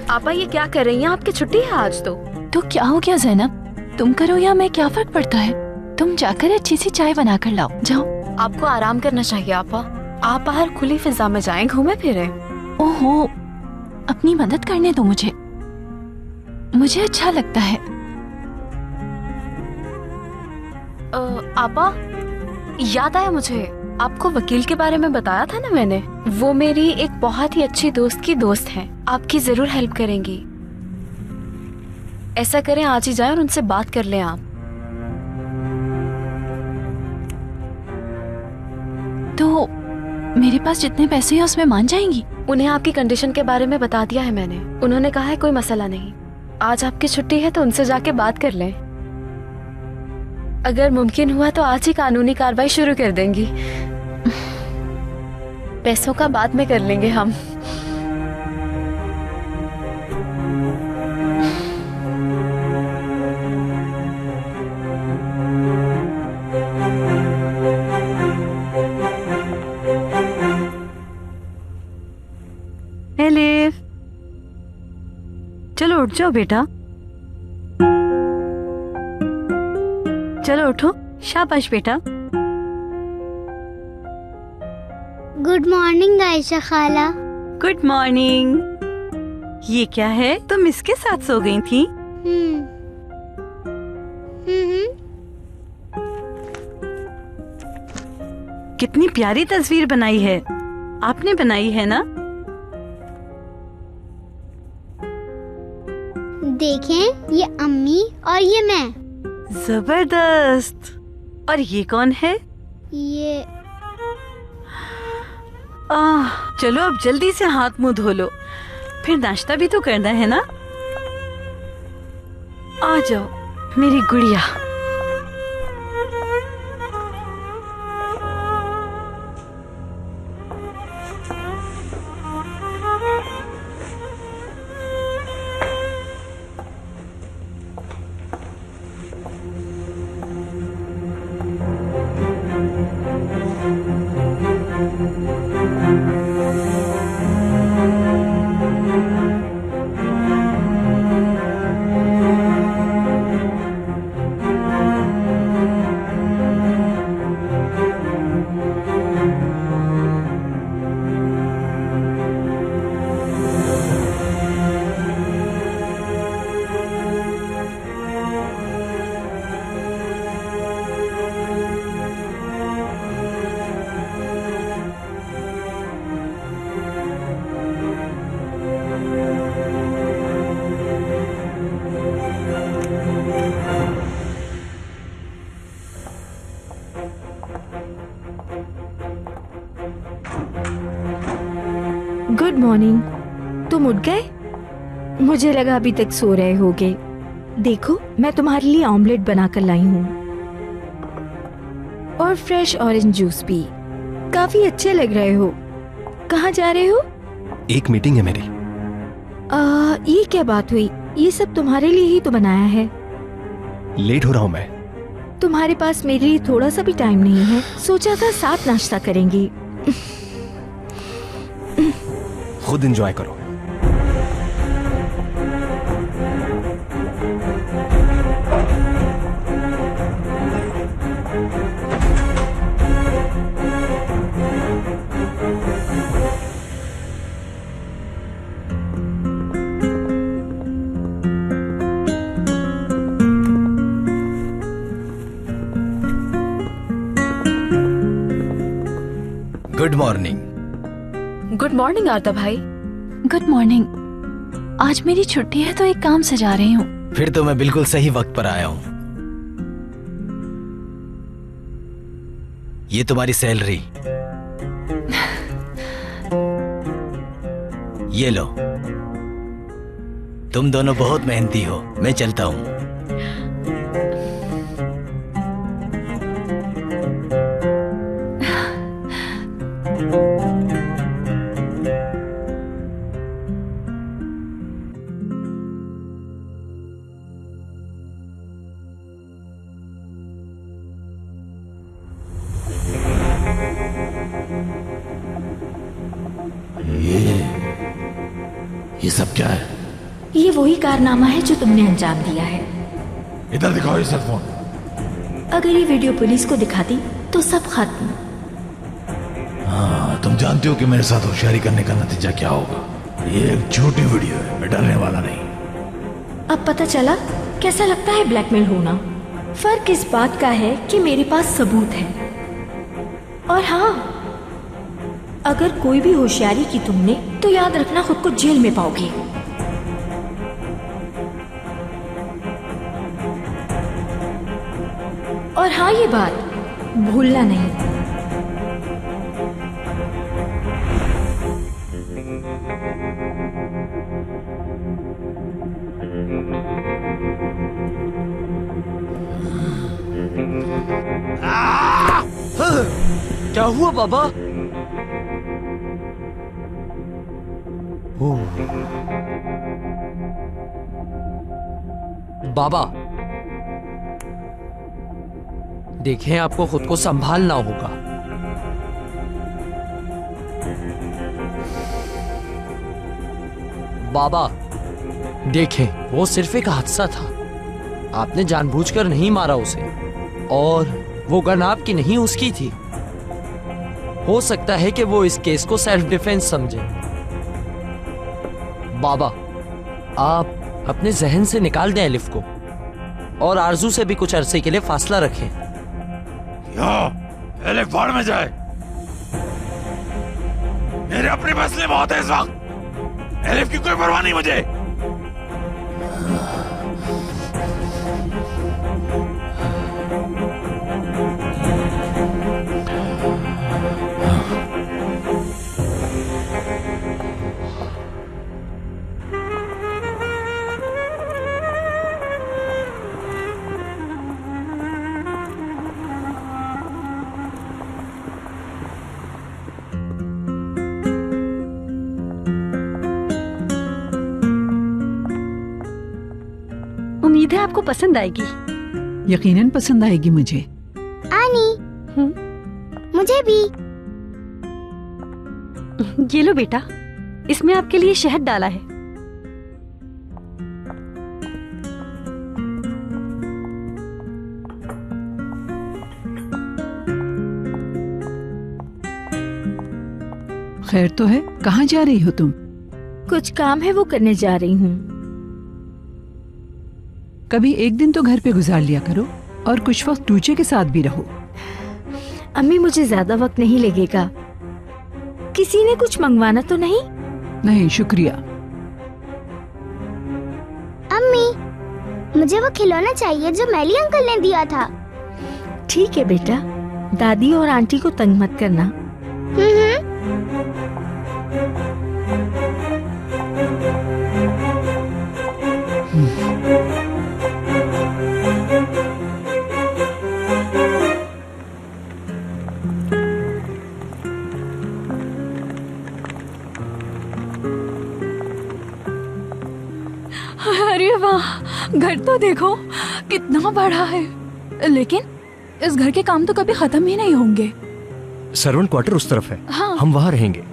आपा ये क्या कर रही हैं? आपकी छुट्टी है आज तो क्या हो गया ज़ैनब? तुम करो या मैं, क्या फर्क पड़ता है? तुम जाकर अच्छी सी चाय बना कर लाओ, जाओ। आपको आराम करना चाहिए आपा। आप बाहर खुली फिजा में जाएं, घूमे फिरे। ओहो, अपनी मदद करने दो मुझे, मुझे अच्छा लगता है। आपा याद आया मुझे, आपको वकील के बारे में बताया था ना मैंने। वो मेरी एक बहुत ही अच्छी दोस्त की दोस्त है, आपकी जरूर हेल्प करेंगी। ऐसा करें आज ही जाएं और उनसे बात कर लें आप। तो मेरे पास जितने पैसे हैं उसमें मान जाएंगी? उन्हें आपकी कंडीशन के बारे में बता दिया है मैंने। उन्होंने कहा है कोई मसला नहीं, आज आपकी छुट्टी है तो उनसे जाके बात कर लें। अगर मुमकिन हुआ तो आज ही कानूनी कार्रवाई शुरू कर देंगी। पैसों का बाद में कर लेंगे हम। एलिफ, चलो उठ जाओ बेटा, चलो उठो। शाबाश बेटा। गुड मॉर्निंग आयशा खाला। Good morning. ये क्या है, तुम इसके साथ सो गई थी? कितनी प्यारी तस्वीर बनाई है, आपने बनाई है ना? देखें, ये अम्मी और ये मैं। जबरदस्त। और ये कौन है? ये चलो अब जल्दी से हाथ मुंह धो लो, फिर नाश्ता भी तो करना है ना। आ जाओ मेरी गुड़िया। Good morning. तुम उठ गए? मुझे लगा अभी तक सो रहे होगे। देखो, मैं तुम्हारे लिए ऑमलेट बनाकर लाई हूँ और फ्रेश ऑरेंज जूस भी। काफी अच्छे लग रहे हो। कहाँ जा रहे हो? एक मीटिंग है मेरी। ये क्या बात हुई? ये सब तुम्हारे लिए ही तो बनाया है। लेट हो रहा हूँ मैं। तुम्हारे पास मेरे लिए थोड़ा सा भी टाइम नहीं है। सोचा था साथ नाश्ता करेंगे। खुद एंजॉय करो। Good morning. गुड मॉर्निंग आरता भाई। Good morning. आज मेरी छुट्टी है तो एक काम सजा रही हूँ। फिर तो मैं बिल्कुल सही वक्त पर आया हूँ। ये तुम्हारी सैलरी। ये लो। तुम दोनों बहुत मेहनती हो। मैं चलता हूँ। ये सब क्या है? ये वही कारनामा है जो तुमने अंजाम दिया है। इधर दिखाओ ये सेलफोन। अगर ये वीडियो पुलिस को दिखाती तो सब खत्म। हाँ, तुम जानते हो कि मेरे साथ होशियारी करने का नतीजा क्या होगा। ये एक झूठी वीडियो है, मैं डरने वाला नहीं। अब पता चला कैसा लगता है ब्लैकमेल होना। फर्क इस बात का है कि मेरे पास सबूत है। और हाँ, अगर कोई भी होशियारी की तुमने तो याद रखना खुद को जेल में पाओगे। और हाँ, ये बात भूलना नहीं। क्या हुआ बाबा? बाबा देखें, आपको खुद को संभालना होगा। बाबा देखें, वो सिर्फ एक हादसा था। आपने जानबूझकर नहीं मारा उसे, और वो गन आपकी नहीं उसकी थी। हो सकता है कि वो इस केस को सेल्फ डिफेंस समझे। बाबा, आप अपने जहन से निकाल दें एलिफ को, और आरजू से भी कुछ अरसे के लिए फासला रखें। एलिफ बाढ़ में जाए। मेरे अपने मसले बहुत है इस वक्त। एलिफ की कोई परवाह नहीं मुझे। उम्मीद है आपको पसंद आएगी। यकीनन पसंद आएगी मुझे। आनी, मुझे भी। ये लो बेटा, इसमें आपके लिए शहद डाला है। खैर तो है, कहाँ जा रही हो तुम? कुछ काम है वो करने जा रही हूँ। कभी एक दिन तो घर पे गुजार लिया करो, और कुछ वक्त टूचे के साथ भी रहो। अम्मी, मुझे ज्यादा वक्त नहीं लगेगा। किसी ने कुछ मंगवाना तो नहीं? नहीं शुक्रिया। अम्मी, मुझे वो खिलौना चाहिए जो मैली अंकल ने दिया था। ठीक है बेटा, दादी और आंटी को तंग मत करना। अरे वाह, घर तो देखो कितना बड़ा है। लेकिन इस घर के काम तो कभी खत्म ही नहीं होंगे। सर्वेंट क्वार्टर उस तरफ है। हाँ। हम वहाँ रहेंगे।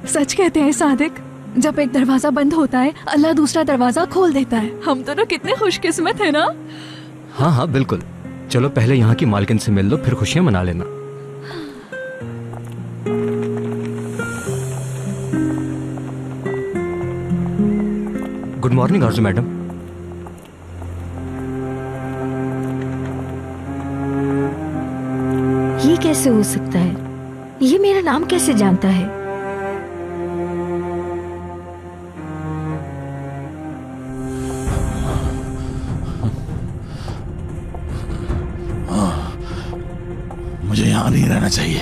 सच कहते हैं सादिक, जब एक दरवाजा बंद होता है अल्लाह दूसरा दरवाजा खोल देता है। हम दोनों कितने खुशकिस्मत है ना। हाँ हाँ बिल्कुल। चलो पहले यहाँ की मालकिन से मिल लो, फिर खुशियाँ मना लेना। गुड मॉर्निंग आरजू मैडम। ये कैसे हो सकता है? ये मेरा नाम कैसे जानता है? मुझे यहाँ नहीं रहना चाहिए,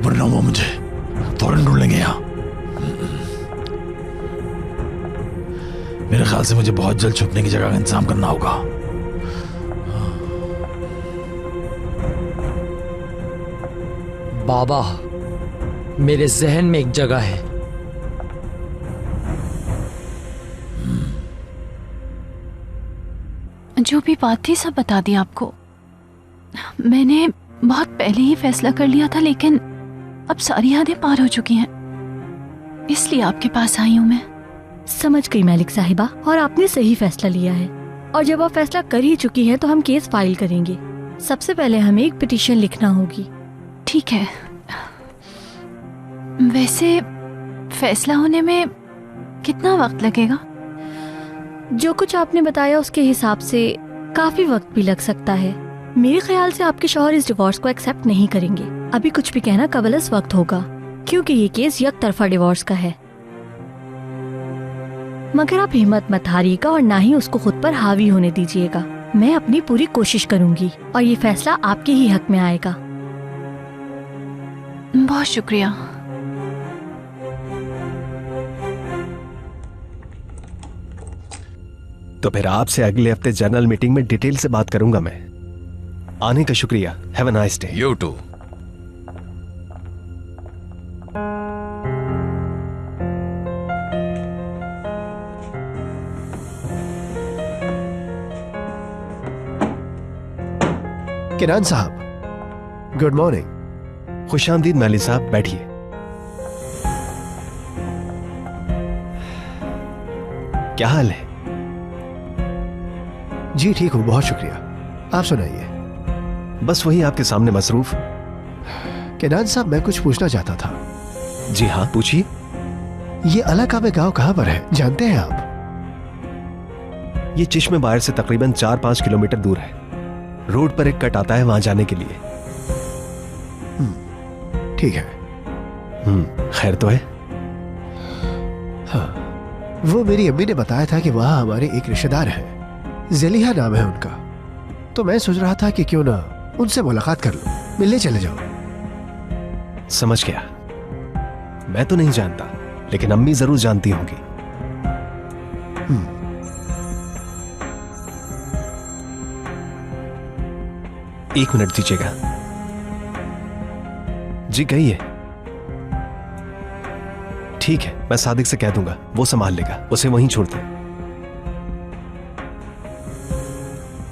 वरना वो मुझे फौरन ढूंढ लेंगे यहाँ। मेरे ख्याल से मुझे बहुत जल्द छुपने की जगह का इंतजाम करना होगा। बाबा, मेरे जहन में एक जगह है। जो भी बात थी सब बता दी आपको। मैंने बहुत पहले ही फैसला कर लिया था, लेकिन अब सारी यादें पार हो चुकी हैं। इसलिए आपके पास आई हूँ मैं। समझ गई मालिक साहिबा, और आपने सही फैसला लिया है। और जब आप फैसला कर ही चुकी हैं तो हम केस फाइल करेंगे। सबसे पहले हमें एक पिटीशन लिखना होगी। ठीक है। वैसे फैसला होने में कितना वक्त लगेगा? जो कुछ आपने बताया उसके हिसाब से काफी वक्त भी लग सकता है। मेरे ख्याल से आपके शौहर इस डिवोर्स को एक्सेप्ट नहीं करेंगे। अभी कुछ भी कहना कबलस वक्त होगा, क्योंकि ये केस एक तरफा डिवोर्स का है। मगर आप हिम्मत मत हारिएगा और ना ही उसको खुद पर हावी होने दीजिएगा। मैं अपनी पूरी कोशिश करूंगी और ये फैसला आपके ही हक में आएगा। बहुत शुक्रिया। तो फिर आपसे अगले हफ्ते जनरल मीटिंग में डिटेल से बात करूंगा मैं। आने का शुक्रिया। Have a nice day. You too. Kiran साहब, गुड मॉर्निंग। खुश आमदीद माली साहब, बैठिए। क्या हाल है? जी ठीक हूँ, बहुत शुक्रिया। आप सुनाइए। बस वही आपके सामने मसरूफ। किरान साहब, मैं कुछ पूछना चाहता था। जी हाँ, पूछिए। ये अलाकाबे गांव कहाँ पर है, जानते हैं आप? ये चिश्मे बाहर से तकरीबन 4-5 किलोमीटर दूर है। रोड पर एक कट आता है वहां जाने के लिए। ठीक है। खैर तो है? हाँ, वो मेरी अम्मी ने बताया था कि वहां हमारे एक रिश्तेदार है, जलीहा नाम है उनका। तो मैं सोच रहा था कि क्यों ना उनसे मुलाकात कर लूं, मिलने चले जाओ। समझ गया। मैं तो नहीं जानता, लेकिन अम्मी जरूर जानती होंगी। एक मिनट दीजिएगा। जी कहिए। ठीक है, मैं सादिक से कह दूंगा, वो संभाल लेगा। उसे वहीं छोड़ दे।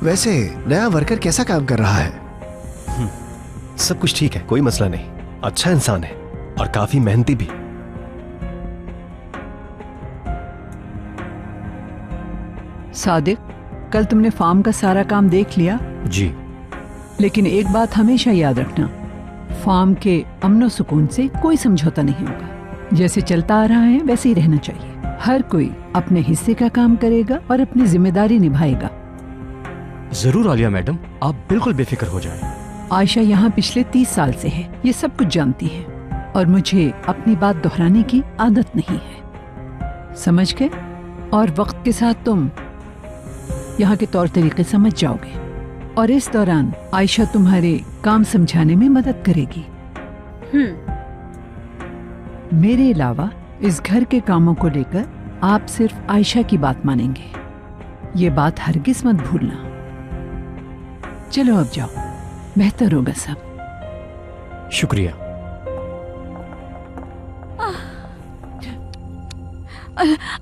वैसे नया वर्कर कैसा काम कर रहा है? सब कुछ ठीक है, कोई मसला नहीं। अच्छा इंसान है और काफी मेहनती भी। सादिक, कल तुमने फार्म का सारा काम देख लिया? जी। लेकिन एक बात हमेशा याद रखना, फार्म के अमनो सुकून से कोई समझौता नहीं होगा। जैसे चलता आ रहा है वैसे ही रहना चाहिए। हर कोई अपने हिस्से का काम करेगा और अपनी जिम्मेदारी निभाएगा। जरूर आलिया मैडम, आप बिल्कुल बेफिक्र हो जाएं। आयशा यहाँ पिछले 30 साल से है, ये सब कुछ जानती है और मुझे अपनी बात दोहराने की आदत नहीं है। समझ गए? और वक्त के साथ तुम यहाँ के तौर तरीके समझ जाओगे और इस दौरान आयशा तुम्हारे काम समझाने में मदद करेगी। मेरे अलावा इस घर के कामों को लेकर आप सिर्फ आयशा की बात मानेंगे। ये बात हरगिज मत भूलना। चलो अब जाओ, बेहतर होगा सब। शुक्रिया।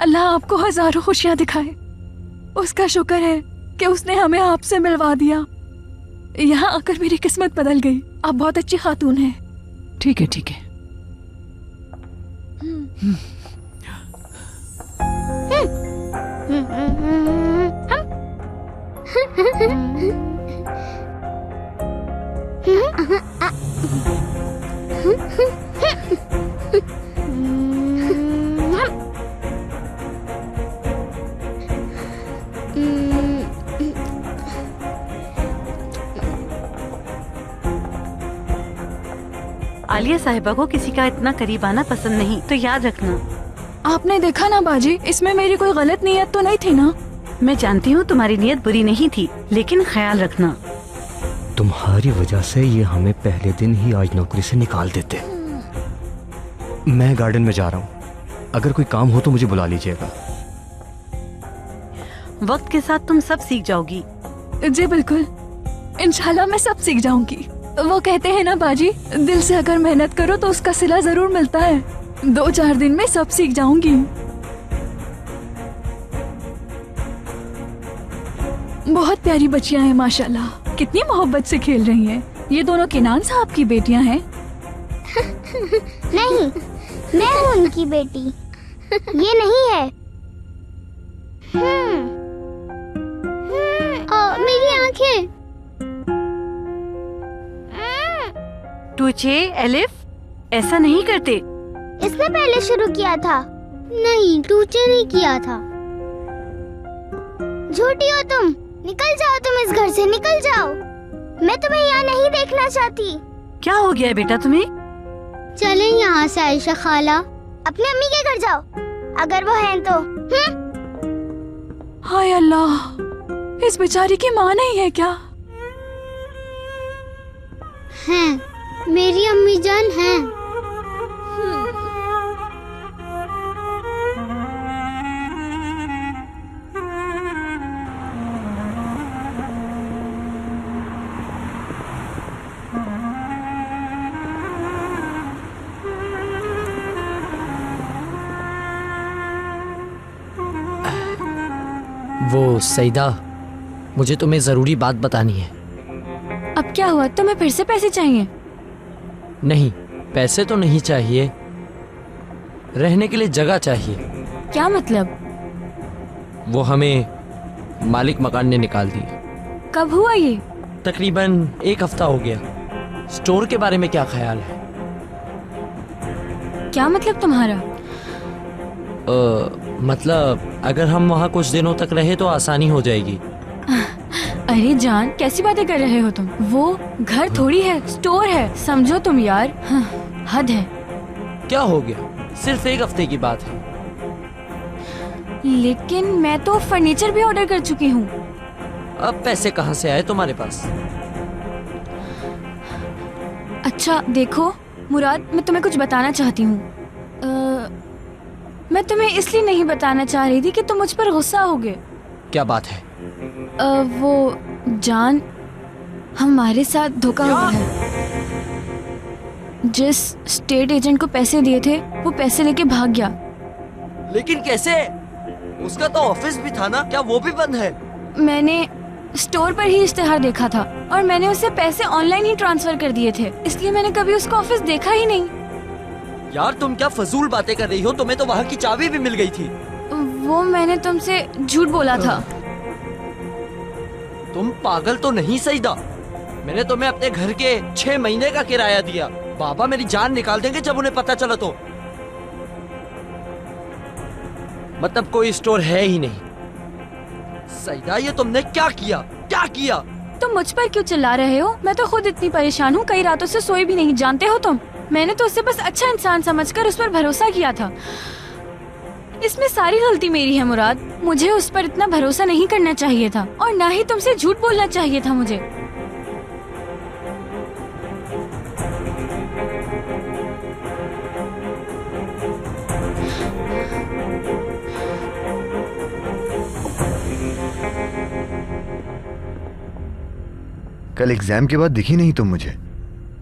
अल्लाह आपको हजारों खुशियां दिखाए। उसका शुक्र है कि उसने हमें आपसे मिलवा दिया। यहाँ आकर मेरी किस्मत बदल गई। आप बहुत अच्छी खातून हैं। ठीक है, ठीक है। आलिया साहिबा को किसी का इतना करीब आना पसंद नहीं, तो याद रखना। आपने देखा ना बाजी, इसमें मेरी कोई गलत नीयत तो नहीं थी ना? मैं जानती हूँ तुम्हारी नीयत बुरी नहीं थी, लेकिन ख्याल रखना तुम्हारी वजह से ये हमें पहले दिन ही आज नौकरी से निकाल देते। मैं गार्डन में जा रहा हूँ, अगर कोई काम हो तो मुझे बुला लीजिएगा। वक्त के साथ तुम सब सीख जाओगी। जी बिल्कुल, इंशाल्लाह मैं सब सीख जाऊंगी। वो कहते हैं ना बाजी, दिल से अगर मेहनत करो तो उसका सिला जरूर मिलता है। 2-4 दिन में सब सीख जाऊंगी। बहुत प्यारी बच्चियां हैं माशाल्लाह, कितनी मोहब्बत से खेल रही हैं। ये दोनों किनान साहब की बेटियां हैं? नहीं, मैं हूँ उनकी बेटी, ये नहीं है। मेरी आंखें। टूचे, एलिफ, ऐसा नहीं करते। इसने पहले शुरू किया था। नहीं, टूचे नहीं किया था। झूठी हो तुम। निकल जाओ, तुम इस घर से निकल जाओ। मैं तुम्हें यहाँ नहीं देखना चाहती। क्या हो गया बेटा तुम्हें? चले यहाँ से आयशा खाला, अपने अम्मी के घर जाओ, अगर वो हैं तो। हाय अल्लाह, इस बेचारी की माँ नहीं है क्या? हैं, मेरी अम्मी जान हैं। वो सईदा, मुझे तुम्हें जरूरी बात बतानी है। अब क्या हुआ? तुम्हें फिर से पैसे चाहिए? नहीं, पैसे तो नहीं चाहिए, रहने के लिए जगह चाहिए। क्या मतलब? वो हमें मालिक मकान ने निकाल दी। कब हुआ ये? तकरीबन 1 हफ्ता हो गया। स्टोर के बारे में क्या ख्याल है? क्या मतलब तुम्हारा? मतलब अगर हम वहाँ कुछ दिनों तक रहे तो आसानी हो जाएगी। अरे जान, कैसी बातें कर रहे हो तुम? वो घर थोड़ी है, स्टोर है, समझो तुम यार। हद है। क्या हो गया? सिर्फ 1 हफ्ते की बात है। लेकिन मैं तो फर्नीचर भी ऑर्डर कर चुकी हूँ। अब पैसे कहाँ से आए तुम्हारे पास? अच्छा देखो मुराद, मैं तुम्हें कुछ बताना चाहती हूँ। मैं तुम्हें इसलिए नहीं बताना चाह रही थी कि तुम मुझ पर गुस्सा होगे। क्या बात है? वो जान, हमारे साथ धोखा हुआ है। जिस स्टेट एजेंट को पैसे दिए थे वो पैसे लेके भाग गया। लेकिन कैसे? उसका तो ऑफिस भी था ना, क्या वो भी बंद है? मैंने स्टोर पर ही इश्तेहार देखा था और मैंने उसे पैसे ऑनलाइन ही ट्रांसफर कर दिए थे, इसलिए मैंने कभी उसका ऑफिस देखा ही नहीं। यार तुम क्या फजूल बातें कर रही हो? तुम्हें तो वहाँ की चाबी भी मिल गई थी। वो मैंने तुमसे झूठ बोला था। तुम पागल तो नहीं सईदा? मैंने तुम्हें अपने घर के 6 महीने का किराया दिया। बाबा मेरी जान निकाल देंगे जब उन्हें पता चला तो। मतलब कोई स्टोर है ही नहीं। सईदा, ये तुमने क्या किया? क्या किया? तुम मुझ पर क्यों चिल्ला रहे हो? मैं तो खुद इतनी परेशान हूँ, कई रातों से सोई भी नहीं, जानते हो तुम। मैंने तो उसे बस अच्छा इंसान समझकर उस पर भरोसा किया था। इसमें सारी गलती मेरी है मुराद। मुझे उस पर इतना भरोसा नहीं करना चाहिए था और ना ही तुमसे झूठ बोलना चाहिए था मुझे। कल एग्जाम के बाद दिखी नहीं तुम मुझे।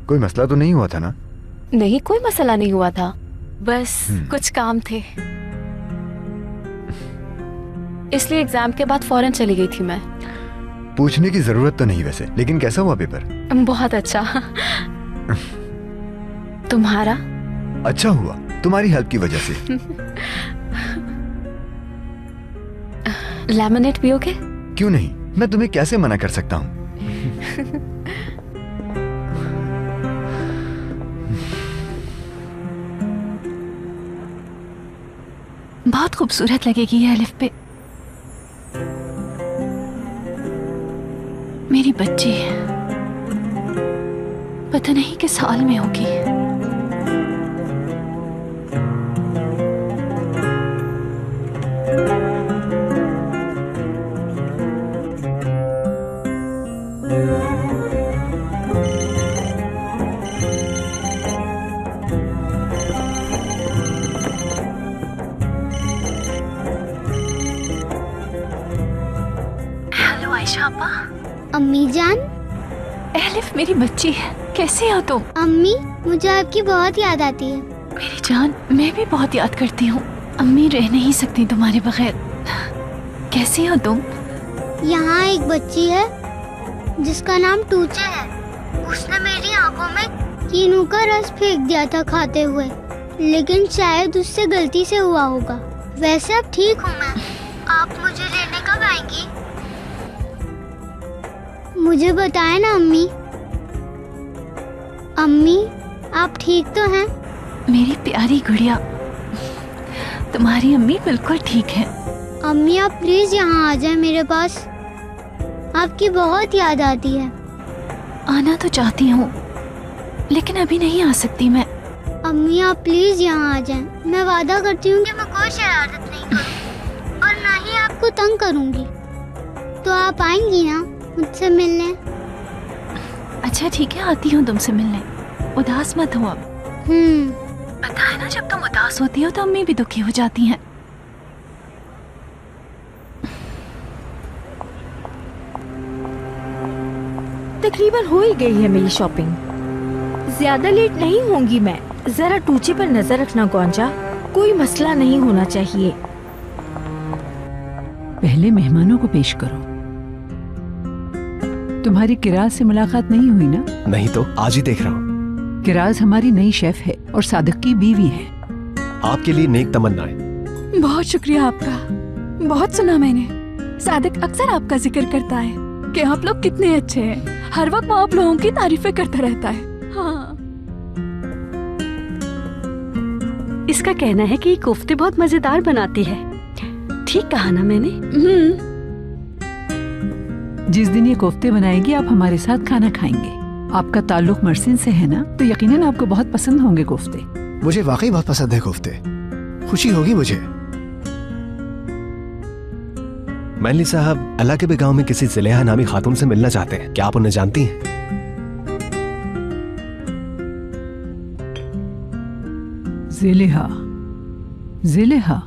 कोई मसला तो नहीं हुआ था ना? नहीं, कोई मसला नहीं हुआ था, बस कुछ काम थे, इसलिए एग्जाम के बाद फौरन चली गई थी मैं। पूछने की जरूरत तो नहीं वैसे, लेकिन कैसा हुआ पेपर? बहुत अच्छा। तुम्हारा? अच्छा हुआ, तुम्हारी हेल्प की वजह से। लेमनेड पियोगे? क्यों नहीं, मैं तुम्हें कैसे मना कर सकता हूँ। बहुत खूबसूरत लगेगी ये अलिफ पे। मेरी बच्ची पता नहीं किस हाल में होगी। हेलो आयशा अपा। अम्मी जान। एलिफ मेरी बच्ची है, कैसे हो तुम? अम्मी, मुझे आपकी बहुत याद आती है। मेरी जान, मैं भी बहुत याद करती हूँ। अम्मी रह नहीं सकती तुम्हारे बगैर। कैसी हो तुम? यहाँ एक बच्ची है जिसका नाम टूचे है। उसने मेरी आंखों में कीनू का रस फेंक दिया था खाते हुए। लेकिन शायद उससे गलती से हुआ होगा। वैसे अब ठीक हूँ मैं। आप मुझे लेने कब आएंगी? मुझे बताएं ना अम्मी। अम्मी, आप ठीक तो हैं? मेरी प्यारी गुड़िया, तुम्हारी अम्मी बिल्कुल ठीक है। अम्मी, आप प्लीज यहाँ आ जाएं मेरे पास। आपकी बहुत याद आती है। आना तो चाहती हूँ, लेकिन अभी नहीं आ सकती मैं। अम्मी, आप प्लीज यहाँ आ जाएं। मैं वादा करती हूँ कि मैं कोई शरारत नहीं करूँगी और ना ही आपको तंग करूँगी। तो आप आएंगी ना मुझसे मिलने? अच्छा ठीक है, आती हूँ तुमसे मिलने। उदास मत हो अब। पता है ना, जब तुम उदास होती हो तो अम्मी भी दुखी हो जाती हैं। तकरीबन हो ही गई है मेरी शॉपिंग। ज्यादा लेट नहीं होंगी मैं। जरा टूचे पर नजर रखना गौंजा, कोई मसला नहीं होना चाहिए। पहले मेहमानों को पेश करो। तुम्हारी किराज से मुलाकात नहीं हुई ना? नहीं तो आज ही देख रहा हूँ। किराज हमारी नई शेफ है और सादिक की बीवी है। आपके लिए नेक तमन्नाएं। बहुत शुक्रिया आपका। बहुत सुना मैंने। सादिक अक्सर आपका जिक्र करता है कि आप लोग कितने अच्छे हैं। हर वक्त वो आप लोगों की तारीफें करता रहता है। हाँ। इसका कहना है कि कोफ्ते बहुत मजेदार बनाती है। ठीक कहा ना मैंने? जिस दिन ये कोफ्ते बनाएगी आप हमारे साथ खाना खाएंगे। आपका ताल्लुक मर्सिन से है ना, तो यकीनन आपको बहुत पसंद होंगे कोफ्ते। मुझे वाकई बहुत पसंद है कोफ्ते। खुशी होगी मुझे। मैनली साहब अल्लाह के गांव में किसी ज़ुलेहा नामी खातून से मिलना चाहते हैं। क्या आप उन्हें जानती हैं? ज़ुलेहा? ज़ुलेहा?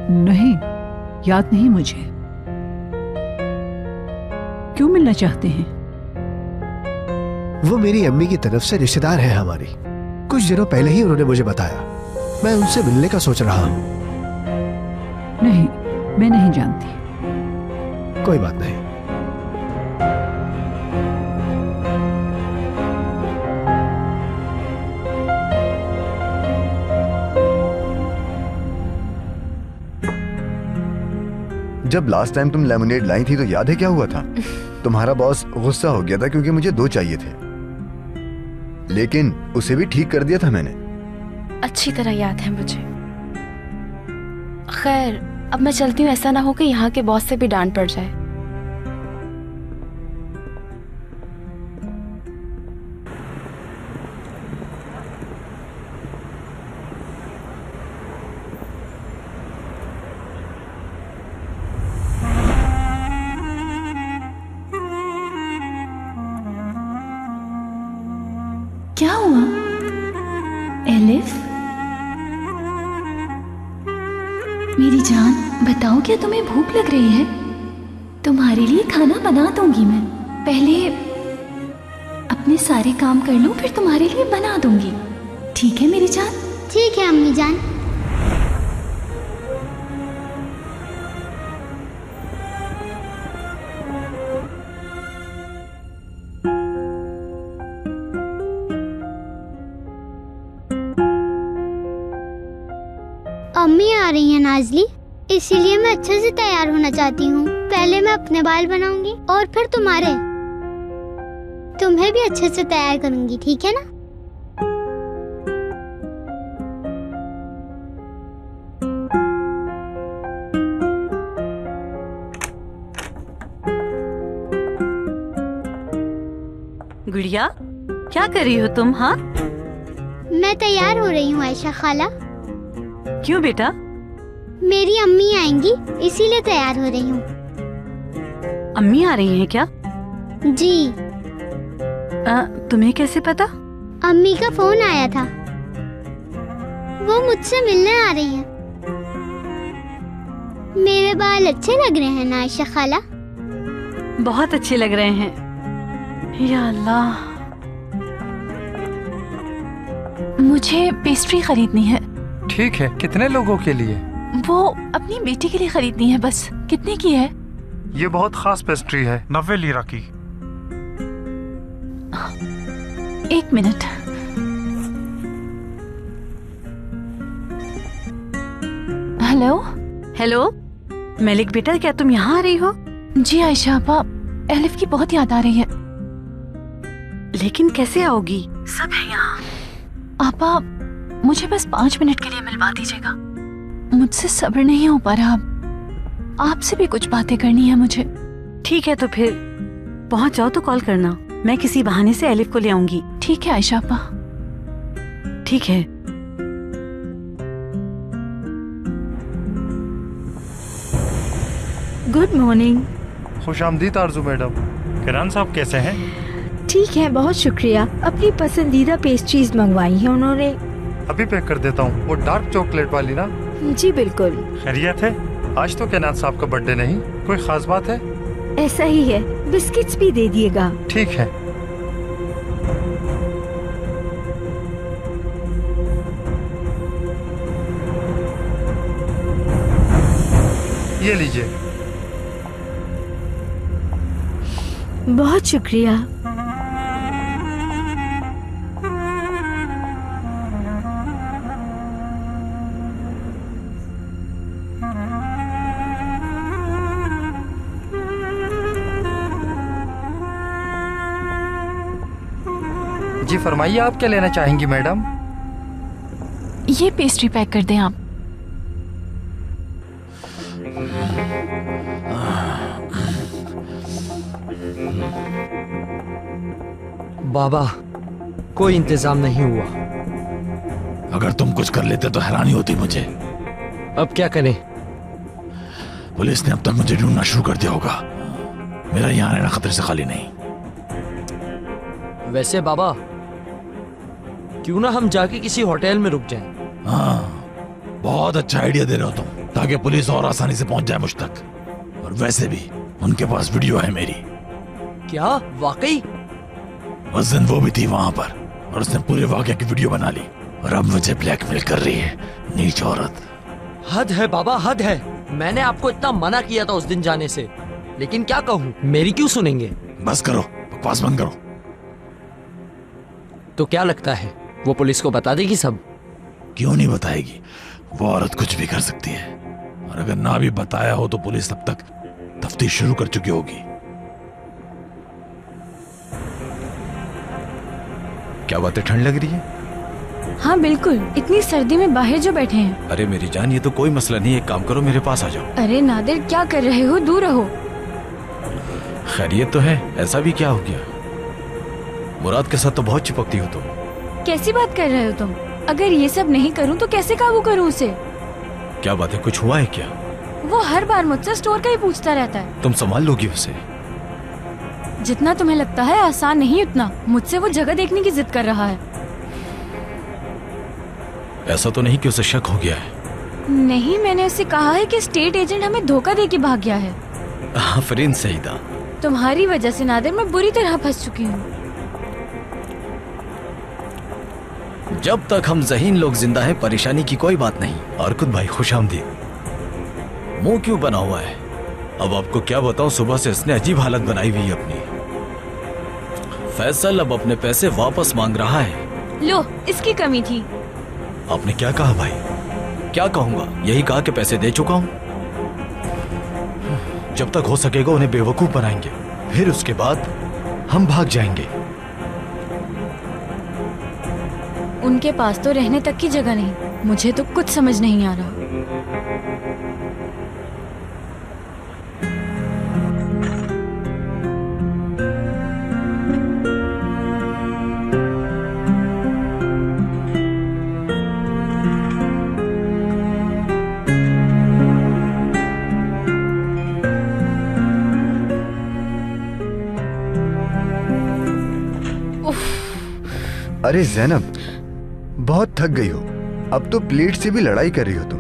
नहीं, याद नहीं मुझे। क्यों मिलना चाहते हैं? वो मेरी अम्मी की तरफ से रिश्तेदार है हमारी। कुछ दिनों पहले ही उन्होंने मुझे बताया। मैं उनसे मिलने का सोच रहा हूँ। नहीं, मैं नहीं जानती। कोई बात नहीं। जब लास्ट टाइम तुम लेमोनेड लाई थी तो याद है क्या हुआ था? तुम्हारा बॉस गुस्सा हो गया था क्योंकि मुझे 2 चाहिए थे, लेकिन उसे भी ठीक कर दिया था मैंने। अच्छी तरह याद है मुझे। खैर, अब मैं चलती हूँ। ऐसा ना हो कि यहाँ के बॉस से भी डांट पड़ जाए। क्या हुआ एलिफ? मेरी जान, बताओ क्या तुम्हें भूख लग रही है? तुम्हारे लिए खाना बना दूंगी मैं। पहले अपने सारे काम कर लूं, फिर तुम्हारे लिए बना दूंगी। ठीक है मेरी जान? ठीक है अम्मी जान। अम्मी आ रही है नाजली, इसीलिए मैं अच्छे से तैयार होना चाहती हूँ। पहले मैं अपने बाल बनाऊंगी और फिर तुम्हारे। तुम्हें भी अच्छे से तैयार करूंगी, ठीक है ना? गुड़िया, क्या कर रही हो तुम? हाँ, मैं तैयार हो रही हूँ आयशा खाला। क्यों बेटा? मेरी अम्मी आएंगी, इसीलिए तैयार हो रही हूँ। अम्मी आ रही हैं क्या? जी। तुम्हें कैसे पता? अम्मी का फोन आया था, वो मुझसे मिलने आ रही हैं। मेरे बाल अच्छे लग रहे हैं ना आयशा खाला? बहुत अच्छे लग रहे हैं। या अल्लाह, मुझे पेस्ट्री खरीदनी है। ठीक है, कितने लोगों के लिए? वो अपनी बेटी के लिए खरीदनी है बस। कितने की है? ये बहुत खास पेस्ट्री है, 90 लीरा की। 1 मिनट। हेलो। हेलो मलिक बेटा, क्या तुम यहाँ आ रही हो? जी आयशा आपा, एलिफ की बहुत याद आ रही है। लेकिन कैसे आओगी? सब है यहाँ। आपा मुझे बस 5 मिनट के लिए मिलवा दीजिएगा, मुझसे सब्र नहीं हो पा रहा। आपसे भी कुछ बातें करनी है मुझे। ठीक है, तो फिर पहुंच जाओ तो कॉल करना, मैं किसी बहाने से एलिफ को ले आऊंगी। ठीक है आयशा आपा। ठीक है। Good morning. खुशामदीद आरजू मैडम। किरान साहब कैसे हैं? ठीक है, बहुत शुक्रिया। अपनी पसंदीदा पेस्ट्रीज मंगवाई हैं उन्होंने। अभी पैक कर देता हूँ। वो डार्क चॉकलेट वाली ना? जी बिल्कुल। खैरियत है? आज तो किरान साहब का बर्थडे नहीं, कोई खास बात है? ऐसा ही है, बिस्किट्स भी दे दिएगा। ठीक है। ये लीजिए। बहुत शुक्रिया। जी फरमाइए, आप क्या लेना चाहेंगी मैडम? ये पेस्ट्री पैक कर दें आप। बाबा कोई इंतजाम नहीं हुआ। अगर तुम कुछ कर लेते तो हैरानी होती मुझे। अब क्या करें? पुलिस ने अब तक मुझे ढूंढना शुरू कर दिया होगा। मेरा यहाँ रहना खतरे से खाली नहीं। वैसे बाबा क्यों ना हम जाके किसी होटल में रुक जाएं? हाँ, बहुत अच्छा आइडिया दे रहे हो तुम, ताकि पुलिस और आसानी से पहुंच जाए मुझ तक। और वैसे भी उनके पास वीडियो है मेरी। क्या वाकई? उस दिन वो भी थी वहां पर और उसने पूरे वाकये की वीडियो बना ली और अब मुझे ब्लैकमेल कर रही है, नीच औरत। हद है बाबा, हद है। मैंने आपको इतना मना किया था उस दिन जाने से, लेकिन क्या कहूँ, मेरी क्यों सुनेंगे? बस करो, बकवास बंद करो। तो क्या लगता है वो पुलिस को बता देगी सब? क्यों नहीं बताएगी? वो औरत कुछ भी कर सकती है, और अगर ना भी बताया हो तो पुलिस तब तक तफ्तीश शुरू कर चुकी होगी। क्या बात है, ठंड लग रही है? हाँ बिल्कुल, इतनी सर्दी में बाहर जो बैठे हैं। अरे मेरी जान, ये तो कोई मसला नहीं है, एक काम करो मेरे पास आ जाओ। अरे नादिर, क्या कर रहे हो? दूर रहो। खैरियत तो है? ऐसा भी क्या हो गया? मुराद के साथ तो बहुत चिपकती हो तुम। कैसी बात कर रहे हो तुम? अगर ये सब नहीं करूं तो कैसे काबू करूं उसे? क्या बात है, कुछ हुआ है क्या? वो हर बार मुझसे स्टोर का ही पूछता रहता है। तुम संभाल लोगी उसे? जितना तुम्हें लगता है आसान नहीं उतना। मुझसे वो जगह देखने की जिद कर रहा है। ऐसा तो नहीं कि उसे शक हो गया है? नहीं, मैंने उसे कहा है कि स्टेट एजेंट हमें धोखा दे के भाग गया है। आफरीन सईदा। तुम्हारी वजह से नादिर मैं बुरी तरह फंस चुकी हूँ। जब तक हम ज़हीन लोग जिंदा हैं परेशानी की कोई बात नहीं। और खुद भाई खुशामदीद। मुंह क्यों बना हुआ है? अब आपको क्या बताऊं, सुबह से इसने अजीब हालत बनाई हुई है अपनी। फैसल अब अपने पैसे वापस मांग रहा है। लो, इसकी कमी थी। आपने क्या कहा भाई? क्या कहूंगा, यही कहा कि पैसे दे चुका हूं। जब तक हो सकेगा उन्हें बेवकूफ बनाएंगे, फिर उसके बाद हम भाग जाएंगे। उनके पास तो रहने तक की जगह नहीं। मुझे तो कुछ समझ नहीं आ रहा। अरे जैनब, बहुत थक गई हो। अब तो प्लेट से भी लड़ाई कर रही हो तुम।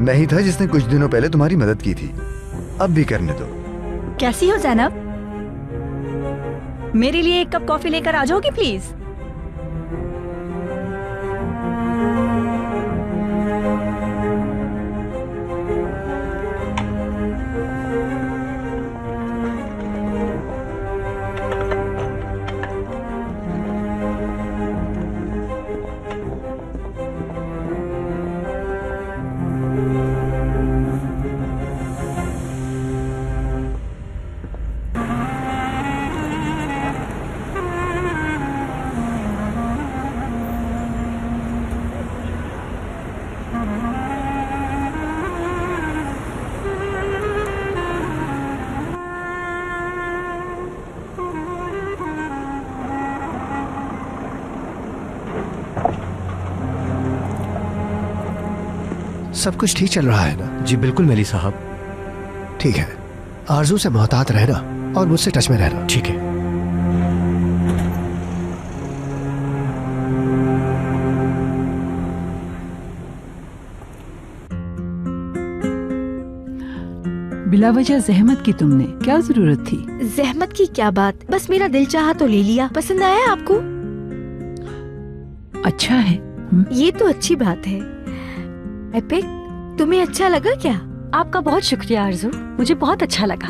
मैं ही था जिसने कुछ दिनों पहले तुम्हारी मदद की थी, अब भी करने दो। कैसी हो जैनब? मेरे लिए एक कप कॉफी लेकर आ जाओगी प्लीज? सब कुछ ठीक चल रहा है ना? जी बिल्कुल मेली साहब। ठीक है, आरजू से मोहतात रहना और मुझसे टच में रहना। ठीक है। बिला वजह जहमत की तुमने, क्या जरूरत थी? जहमत की क्या बात, बस मेरा दिल चाहा तो ले लिया। पसंद आया आपको? अच्छा है। ये तो अच्छी बात है। एपिक, तुम्हें अच्छा लगा क्या? आपका बहुत शुक्रिया आरजू, मुझे बहुत अच्छा लगा।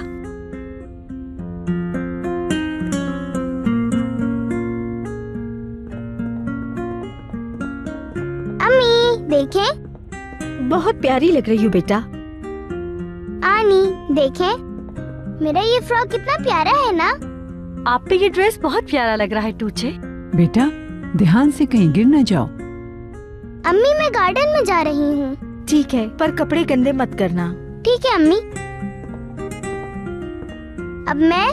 अम्मी देखें। बहुत प्यारी लग रही हो बेटा। आनी देखें, मेरा ये फ्रॉक कितना प्यारा है ना? आप पे ये ड्रेस बहुत प्यारा लग रहा है टूचे। बेटा ध्यान से कहीं गिर न जाओ। अम्मी मैं गार्डन में जा रही हूँ। ठीक है, पर कपड़े गंदे मत करना। ठीक है अम्मी। अब मैं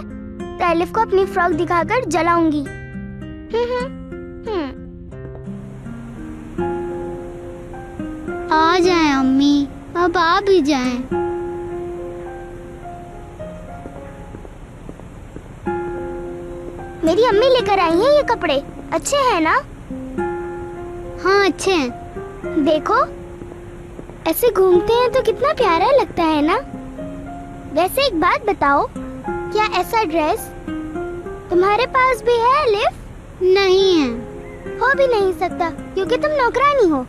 तालिफ को अपनी फ्रॉक दिखाकर जलाऊंगी। आ जाएं अम्मी, अब आ भी जाएं। मेरी अम्मी लेकर आई है ये कपड़े, अच्छे हैं ना? हाँ अच्छे हैं। देखो ऐसे घूमते हैं तो कितना प्यारा लगता है ना? वैसे एक बात बताओ, क्या ऐसा ड्रेस तुम्हारे पास भी है अलिफ? नहीं है। हो भी नहीं सकता क्योंकि तुम नौकरानी हो।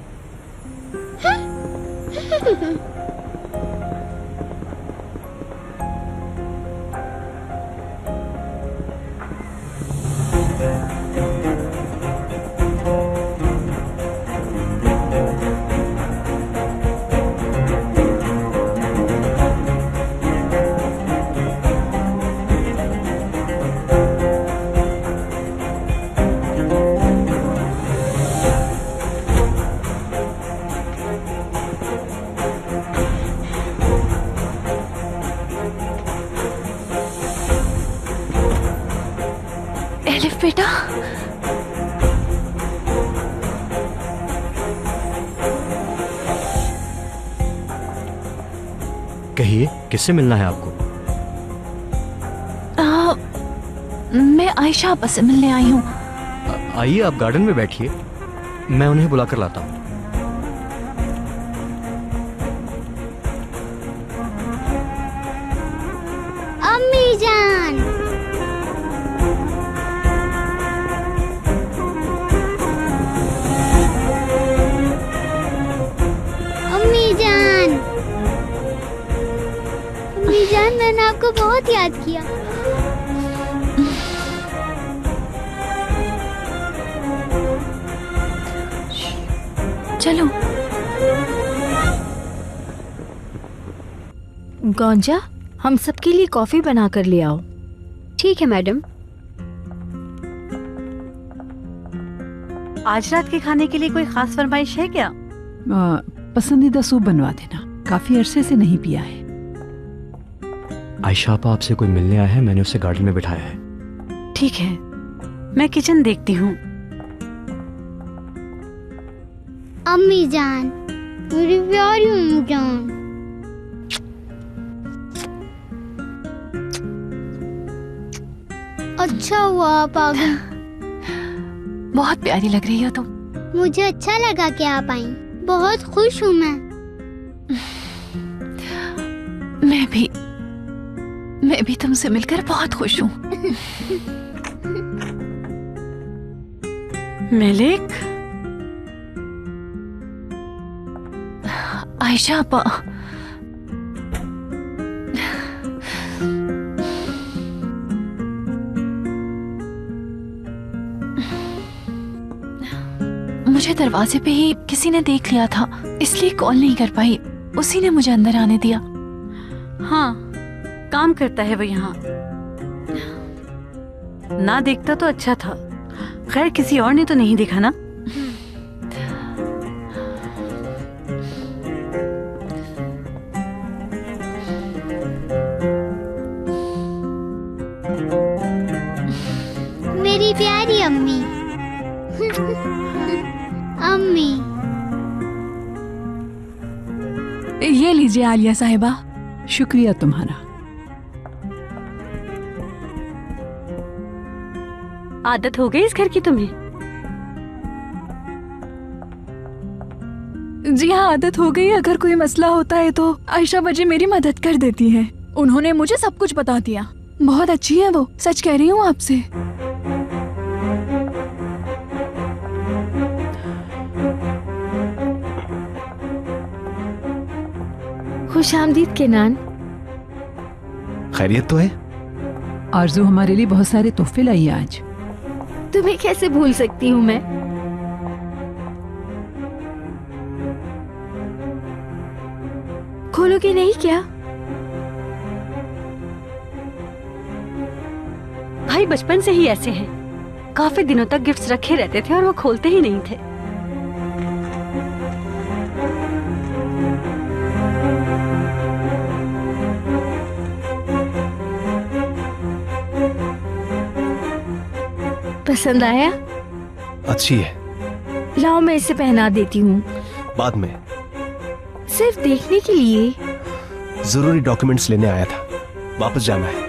एलिफ बेटा, कहिए किससे मिलना है आपको? मैं आयशा आपा से मिलने आई हूँ। आइए आप गार्डन में बैठिए, मैं उन्हें बुलाकर लाता हूँ। अम्मी जान, अम्मी जान, अम्मी जान, मैंने आपको बहुत याद किया। चलो। गौंजा, हम सबके लिए कॉफी बना कर ले आओ। ठीक है मैडम। आज रात के खाने के लिए कोई खास फरमाइश है क्या? पसंदीदा सूप बनवा देना, काफी अरसे से नहीं पिया है। आयशा आपा आपसे कोई मिलने आया है, मैंने उसे गार्डन में बिठाया है। ठीक है, मैं किचन देखती हूँ। अम्मी जान, मेरी प्यारी अम्मी जान। अच्छा हुआ आप आ गई। बहुत प्यारी लग रही हो तुम। मुझे अच्छा लगा कि आप आई, बहुत खुश हूँ मैं। मैं भी तुमसे मिलकर बहुत खुश हूँ। मलिक, आयशा आपा, मुझे दरवाजे पे ही किसी ने देख लिया था, इसलिए कॉल नहीं कर पाई। उसी ने मुझे अंदर आने दिया। हाँ, काम करता है वो यहाँ। ना देखता तो अच्छा था। खैर किसी और ने तो नहीं देखा ना? मेरी प्यारी अम्मी। अम्मी, ये लीजिए आलिया साहिबा। शुक्रिया तुम्हारा। आदत हो गई इस घर की तुम्हें? जी हाँ, आदत हो गई। अगर कोई मसला होता है तो आयशा बजी मेरी मदद कर देती है। उन्होंने मुझे सब कुछ बता दिया। बहुत अच्छी है वो, सच कह रही हूँ आपसे। खुश आमदीद केनान। खैरियत तो है? आरजू हमारे लिए बहुत सारे तोहफे लाई है आज। तुम्हें कैसे भूल सकती हूँ मैं। खोलोगे नहीं क्या? भाई बचपन से ही ऐसे हैं। काफी दिनों तक गिफ्ट्स रखे रहते थे और वो खोलते ही नहीं थे। पसंद आया? अच्छी है। लाओ मैं इसे पहना देती हूँ। बाद में। सिर्फ देखने के लिए। जरूरी डॉक्यूमेंट्स लेने आया था, वापस जाना है।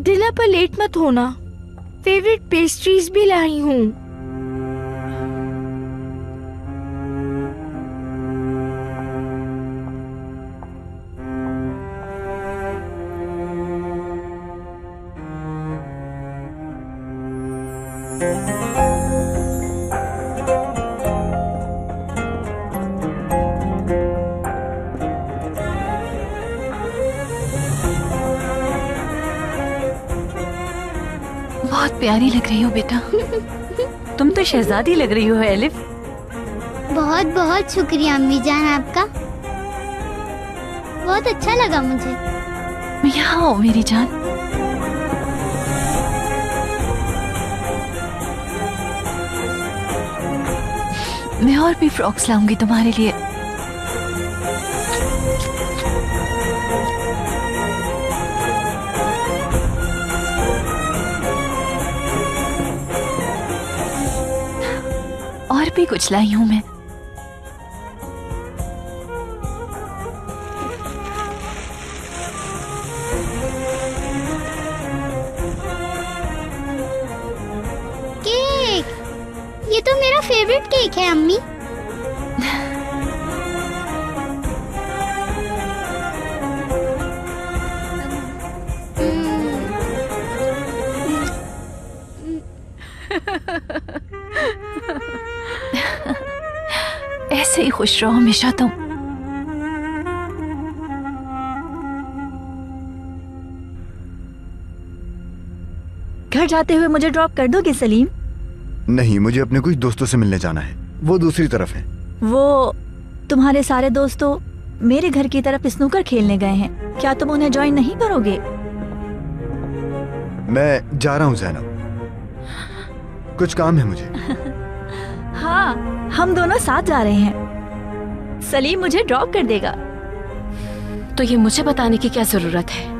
डिनर पर लेट मत होना। फेवरेट पेस्ट्रीज भी लाई हूँ। बहुत प्यारी लग रही हो बेटा। तुम तो शहजादी लग रही हो एलिफ। बहुत बहुत शुक्रिया अम्मी जान आपका। बहुत अच्छा लगा मुझे। यहाँ आओ मेरी जान। मैं और भी फ्रॉक्स लाऊंगी तुम्हारे लिए। और भी कुछ लाई हूं मैं। केक, ये तो मेरा फेवरेट केक है अम्मी। ऐसे ही खुश रहो हमेशा तुम। घर जाते हुए मुझे ड्रॉप कर दोगे सलीम? नहीं, मुझे अपने कुछ दोस्तों से मिलने जाना है, वो दूसरी तरफ है। वो तुम्हारे सारे दोस्त तो मेरे घर की तरफ स्नूकर खेलने गए हैं। क्या तुम उन्हें ज्वाइन नहीं करोगे? मैं जा रहा हूँ ज़ैनब, कुछ काम है मुझे। हाँ, हम दोनों साथ जा रहे हैं। सलीम मुझे ड्रॉप कर देगा। तो ये मुझे बताने की क्या जरूरत है?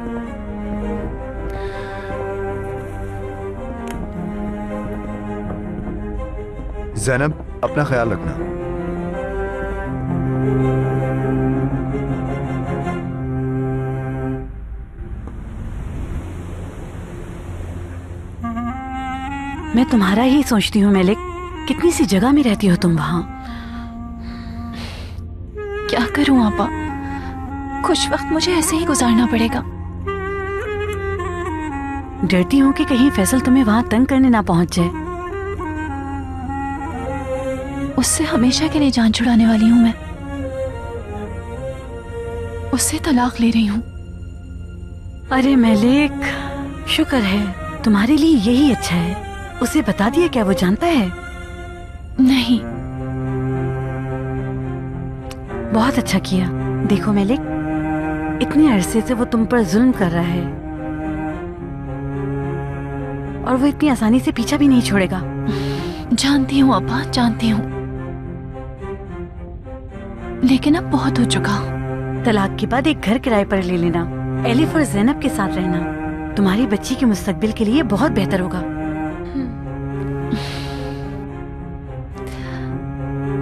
ज़ैनब, अपना ख्याल रखना। मैं तुम्हारा ही सोचती हूँ मेलिक। कितनी सी जगह में रहती हो तुम वहाँ। क्या करूं आपा, कुछ वक्त मुझे ऐसे ही गुजारना पड़ेगा। डरती हूँ कि कहीं फैसल तुम्हें वहाँ तंग करने ना पहुँच जाए। उससे हमेशा के लिए जान छुड़ाने वाली हूँ मैं। उससे तलाक ले रही हूँ। अरे मेलिक, शुक्र है, तुम्हारे लिए यही अच्छा है। उसे बता दिया क्या? वो जानता है? नहीं। बहुत अच्छा किया। देखो मेलिक, इतने अरसे से वो तुम पर जुल्म कर रहा है और वो इतनी आसानी से पीछा भी नहीं छोड़ेगा। जानती हूँ अब्बा, जानती हूँ, लेकिन अब बहुत हो चुका। तलाक के बाद एक घर किराए पर ले लेना। एलिफ और ज़ैनब के साथ रहना तुम्हारी बच्ची के मुस्तकबिल के लिए बहुत बेहतर होगा।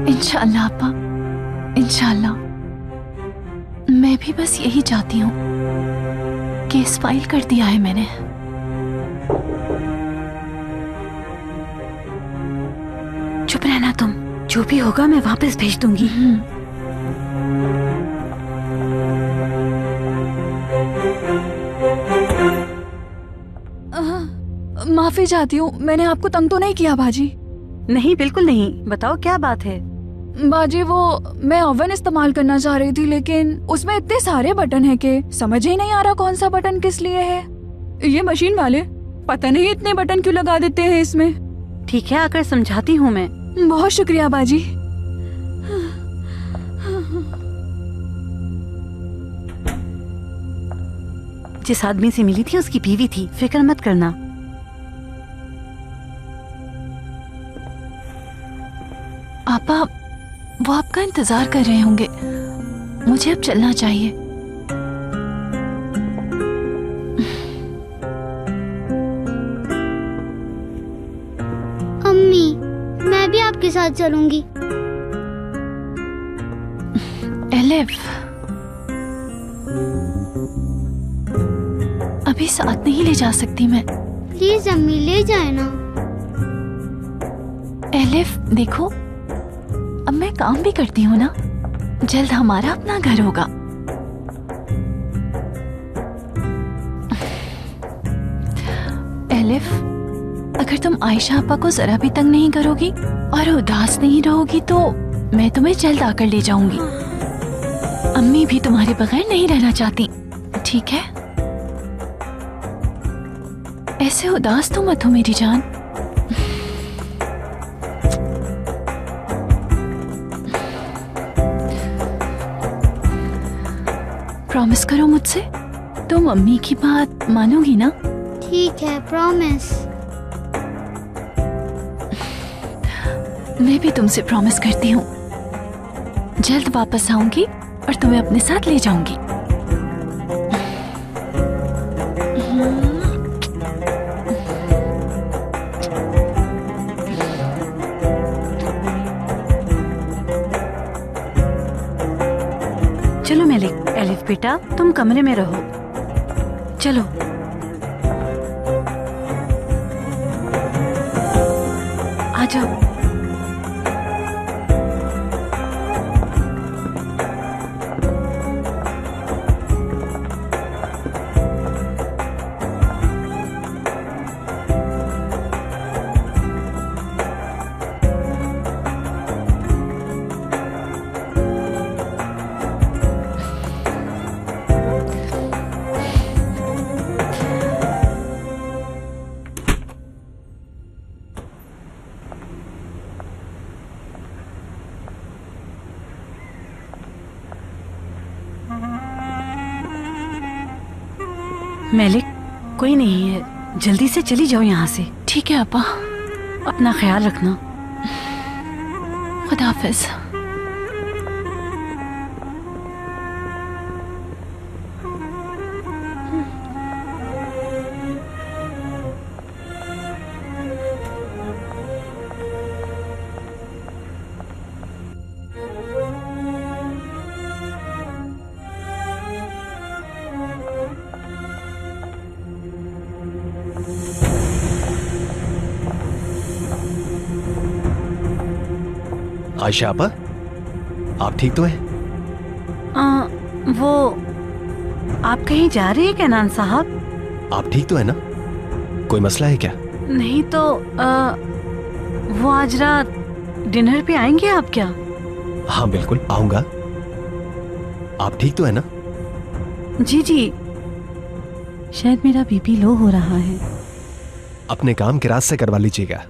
इंशाअल्लाह अब्बा, इंशाअल्लाह। मैं भी बस यही चाहती हूँ। केस फाइल कर दिया है मैंने। चुप रहना तुम, जो भी होगा मैं वापस भेज दूंगी। माफी चाहती हूँ, मैंने आपको तंग तो नहीं किया बाजी? नहीं, बिल्कुल नहीं। बताओ क्या बात है? बाजी वो मैं ओवन इस्तेमाल करना चाह रही थी, लेकिन उसमें इतने सारे बटन हैं कि समझ ही नहीं आ रहा कौन सा बटन किस लिए है। ये मशीन वाले पता नहीं इतने बटन क्यों लगा देते हैं इसमें। ठीक है, आकर समझाती हूँ मैं। बहुत शुक्रिया बाजी। जिस आदमी से मिली थी उसकी बीवी थी, फिक्र मत करना। पापा वो आपका इंतजार कर रहे होंगे, मुझे अब चलना चाहिए। अम्मी, मैं भी आपके साथ चलूंगी। एलिफ, अभी साथ नहीं ले जा सकती मैं। प्लीज अम्मी, ले जाए ना। एलिफ देखो, अब मैं काम भी करती हूँ ना, जल्द हमारा अपना घर होगा। एलिफ, अगर तुम आयशा आपा को जरा भी तंग नहीं करोगी और उदास नहीं रहोगी तो मैं तुम्हें जल्द आकर ले जाऊंगी। अम्मी भी तुम्हारे बगैर नहीं रहना चाहती, ठीक है? ऐसे उदास तो मत हो मेरी जान। प्रॉमिस करो मुझसे, तुम अम्मी की बात मानोगी ना? ठीक है, प्रॉमिस। मैं भी तुमसे प्रॉमिस करती हूँ, जल्द वापस आऊंगी और तुम्हें अपने साथ ले जाऊंगी। चलो मेलिक, एलिफ बेटा तुम कमरे में रहो। चलो। आ जाओ। मेलिक, कोई नहीं है, जल्दी से चली जाओ यहाँ से। ठीक है आपा। अपना ख्याल रखना। खुदा हाफिज। आयशा आपा, आप ठीक तो हैं? वो आप कहीं जा रहे हैं क्या नान साहब? आप ठीक तो है ना? कोई मसला है क्या? नहीं तो वो आज रात डिनर पे आएंगे आप क्या? हाँ बिल्कुल आऊंगा। आप ठीक तो है ना? जी जी, शायद मेरा बीपी लो हो रहा है। अपने काम के रास्ते करवा लीजिएगा।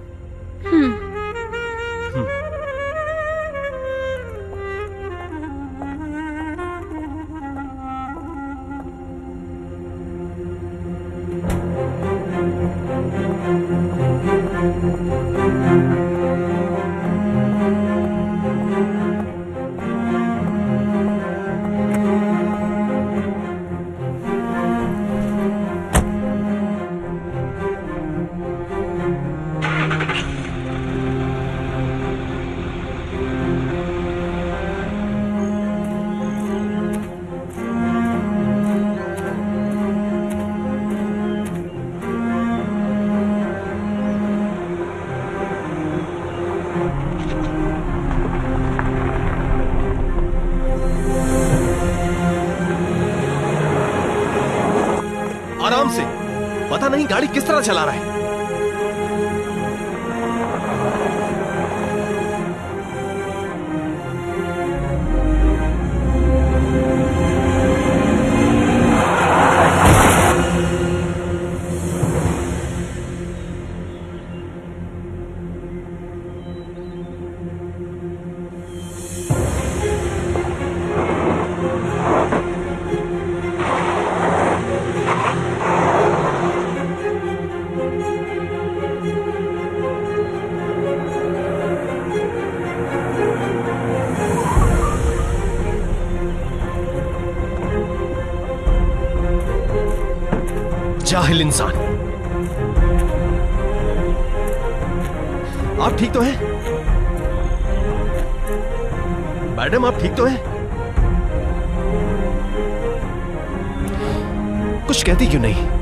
आराम से। पता नहीं गाड़ी किस तरह चला रहा है। जाहिल इंसान। आप ठीक तो हैं? मैडम आप ठीक तो हैं? कुछ कहती क्यों नहीं?